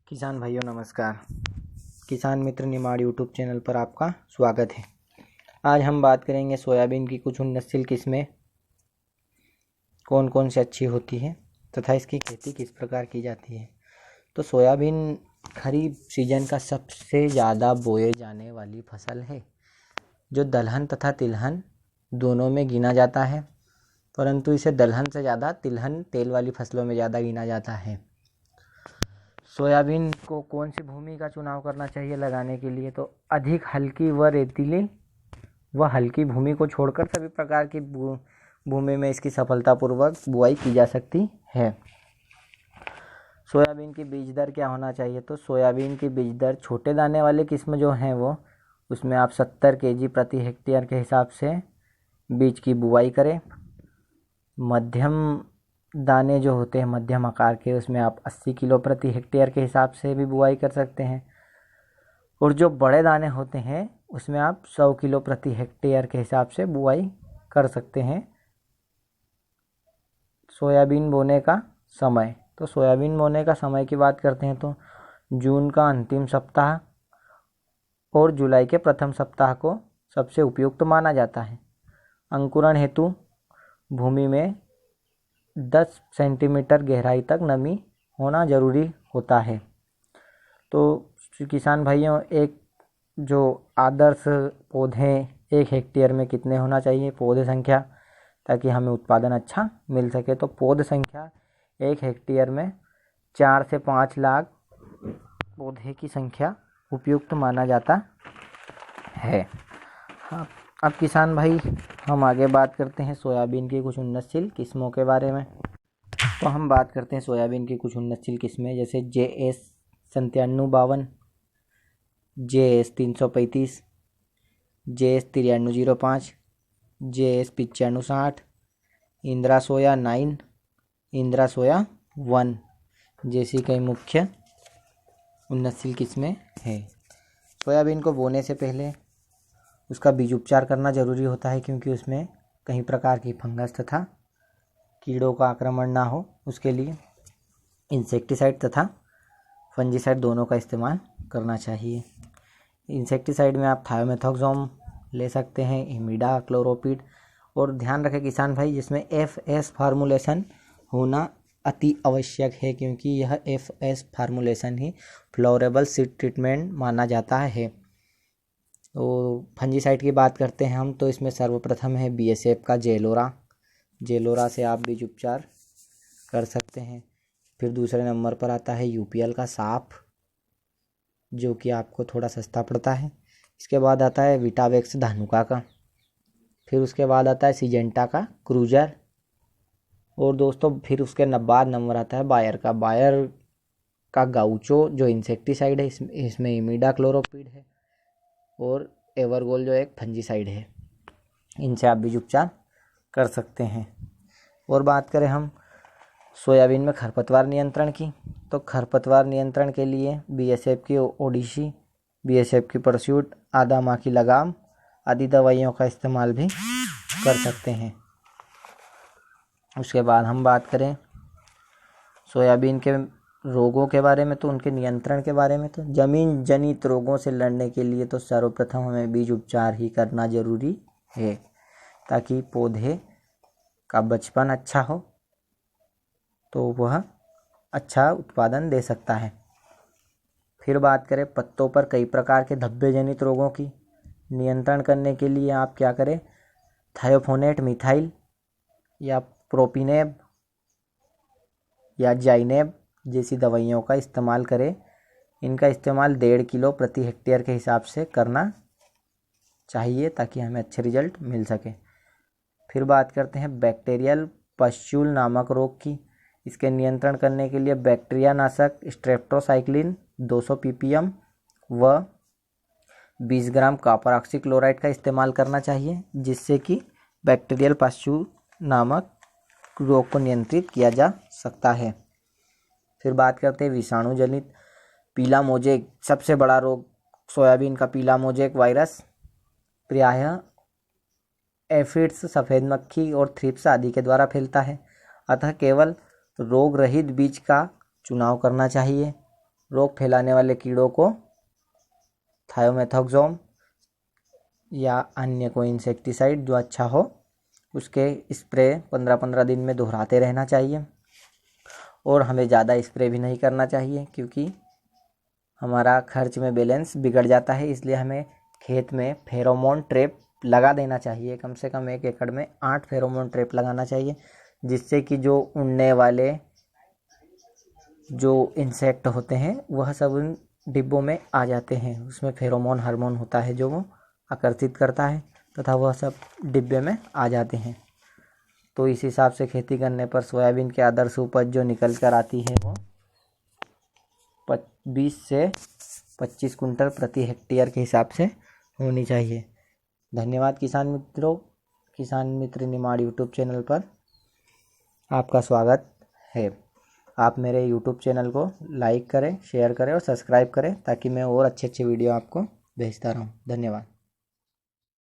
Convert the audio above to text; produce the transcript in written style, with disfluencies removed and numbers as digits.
किसान भाइयों नमस्कार। किसान मित्र निमाड़ यूट्यूब चैनल पर आपका स्वागत है। आज हम बात करेंगे सोयाबीन की कुछ उन्नतशील किस्में कौन कौन सी अच्छी होती है तथा इसकी खेती किस प्रकार की जाती है। तो सोयाबीन खरीफ सीजन का सबसे ज़्यादा बोए जाने वाली फसल है, जो दलहन तथा तिलहन दोनों में गिना जाता है, परंतु इसे दलहन से ज़्यादा तिलहन तेल वाली फसलों में ज़्यादा गिना जाता है। सोयाबीन को कौन सी भूमि का चुनाव करना चाहिए लगाने के लिए? तो अधिक हल्की व रेतीली व हल्की भूमि को छोड़कर सभी प्रकार की भूमि में इसकी सफलतापूर्वक बुआई की जा सकती है। सोयाबीन की बीज दर क्या होना चाहिए? तो सोयाबीन की बीज दर छोटे दाने वाले किस्म जो हैं वो उसमें आप 70 kg प्रति हेक्टेयर के हिसाब से बीज की बुआई करें। मध्यम दाने जो होते हैं मध्यम आकार के, उसमें आप 80 किलो प्रति हेक्टेयर के हिसाब से भी बुआई कर सकते हैं। और जो बड़े दाने होते हैं उसमें आप 100 किलो प्रति हेक्टेयर के हिसाब से बुआई कर सकते हैं। सोयाबीन बोने का समय, तो सोयाबीन बोने का समय की बात करते हैं तो जून का अंतिम सप्ताह और जुलाई के प्रथम सप्ताह को सबसे उपयुक्त माना जाता है। अंकुरण हेतु भूमि में 10 सेंटीमीटर गहराई तक नमी होना जरूरी होता है। तो किसान भाइयों, एक जो आदर्श पौधे 1 हेक्टेयर में कितने होना चाहिए पौधे संख्या, ताकि हमें उत्पादन अच्छा मिल सके? तो पौध संख्या 1 हेक्टेयर में 4 से 5 लाख पौधे की संख्या उपयुक्त माना जाता है। हाँ, अब किसान भाई हम आगे बात करते हैं सोयाबीन की कुछ उन्नतशील किस्मों के बारे में। तो हम बात करते हैं सोयाबीन की कुछ उन्नतशील किस्में, जैसे JS 9752, JS 335, JS 9305, JS 9560, Indira सोया 9, इंदिरा सोया 1 जैसी कई मुख्य उन्नतशील किस्में हैं। सोयाबीन को बोने से पहले उसका बीज उपचार करना जरूरी होता है, क्योंकि उसमें कई प्रकार की फंगस तथा कीड़ों का आक्रमण ना हो। उसके लिए इंसेक्टिसाइड तथा फंजीसाइड दोनों का इस्तेमाल करना चाहिए। इंसेक्टिसाइड में आप थायोमेथोक्सोम ले सकते हैं, इमिडा क्लोरोपिड, और ध्यान रखें किसान भाई जिसमें FS फार्मूलेशन होना अति आवश्यक है, क्योंकि यह FS फार्मूलेशन ही फ्लोरेबल सीड ट्रीटमेंट माना जाता है। तो फंजीसाइड की बात करते हैं हम, तो इसमें सर्वप्रथम है BSF का जेलोरा से आप बीज उपचार कर सकते हैं। फिर दूसरे नंबर पर आता है UPL का साफ, जो कि आपको थोड़ा सस्ता पड़ता है। इसके बाद आता है विटावेक्स धानुका का, फिर उसके बाद आता है सिजेंटा का क्रूजर, और दोस्तों फिर उसके बाद नंबर आता है बायर का गाउचो जो इंसेक्टिसाइड है। इसमें इमिडा क्लोरोपिड है और एवरगोल जो एक फंजीसाइड है। इनसे आप बीज उपचार कर सकते हैं। और बात करें हम सोयाबीन में खरपतवार नियंत्रण की, तो खरपतवार नियंत्रण के लिए BSF की ओडिसी, BSF की परस्यूट, आधा माह की लगाम आदि दवाइयों का इस्तेमाल भी कर सकते हैं। उसके बाद हम बात करें सोयाबीन के रोगों के बारे में, तो उनके नियंत्रण के बारे में, तो जमीन जनित रोगों से लड़ने के लिए तो सर्वप्रथम हमें बीज उपचार ही करना जरूरी है, ताकि पौधे का बचपन अच्छा हो तो वह अच्छा उत्पादन दे सकता है। फिर बात करें पत्तों पर कई प्रकार के धब्बे जनित रोगों की, नियंत्रण करने के लिए आप क्या करें? थायोफोनेट मिथाइल या प्रोपिनेब या जाइनेब जैसी दवाइयों का इस्तेमाल करें। इनका इस्तेमाल 1.5 किलो प्रति हेक्टेयर के हिसाब से करना चाहिए, ताकि हमें अच्छे रिजल्ट मिल सके। फिर बात करते हैं बैक्टीरियल पस्चूल नामक रोग की। इसके नियंत्रण करने के लिए बैक्टीरिया नाशक स्ट्रेप्टोसाइक्लिन 200 ppm व 20 ग्राम कॉपर ऑक्सीक्लोराइड का इस्तेमाल करना चाहिए, जिससे कि बैक्टीरियल पस्चूल नामक रोग को नियंत्रित किया जा सकता है। फिर बात करते हैं विषाणु जनित पीला मोजेक, सबसे बड़ा रोग सोयाबीन का पीला मोजेक वायरस प्रायः एफिड्स, सफ़ेद मक्खी और थ्रिप्स आदि के द्वारा फैलता है, अतः केवल रोग रहित बीज का चुनाव करना चाहिए। रोग फैलाने वाले कीड़ों को थायोमेथोक्सोम या अन्य कोई इंसेक्टिसाइड जो अच्छा हो उसके स्प्रे 15-15 दिन में दोहराते रहना चाहिए। और हमें ज़्यादा स्प्रे भी नहीं करना चाहिए क्योंकि हमारा खर्च में बैलेंस बिगड़ जाता है। इसलिए हमें खेत में फेरोमोन ट्रैप लगा देना चाहिए। कम से कम 1 एकड़ में 8 फेरोमोन ट्रैप लगाना चाहिए, जिससे कि जो उड़ने वाले जो इंसेक्ट होते हैं वह सब उन डिब्बों में आ जाते हैं। उसमें फेरोमोन हार्मोन होता है जो वो आकर्षित करता है तथा वह सब डिब्बे में आ जाते हैं। तो इस हिसाब से खेती करने पर सोयाबीन की आदर्श उपज जो निकल कर आती है वो 20 से 25 कुंटल प्रति हेक्टेयर के हिसाब से होनी चाहिए। धन्यवाद किसान मित्रों। किसान मित्र निमाड़ यूट्यूब चैनल पर आपका स्वागत है। आप मेरे यूट्यूब चैनल को लाइक करें, शेयर करें और सब्सक्राइब करें ताकि मैं और अच्छे वीडियो आपको भेजता रहूं। धन्यवाद।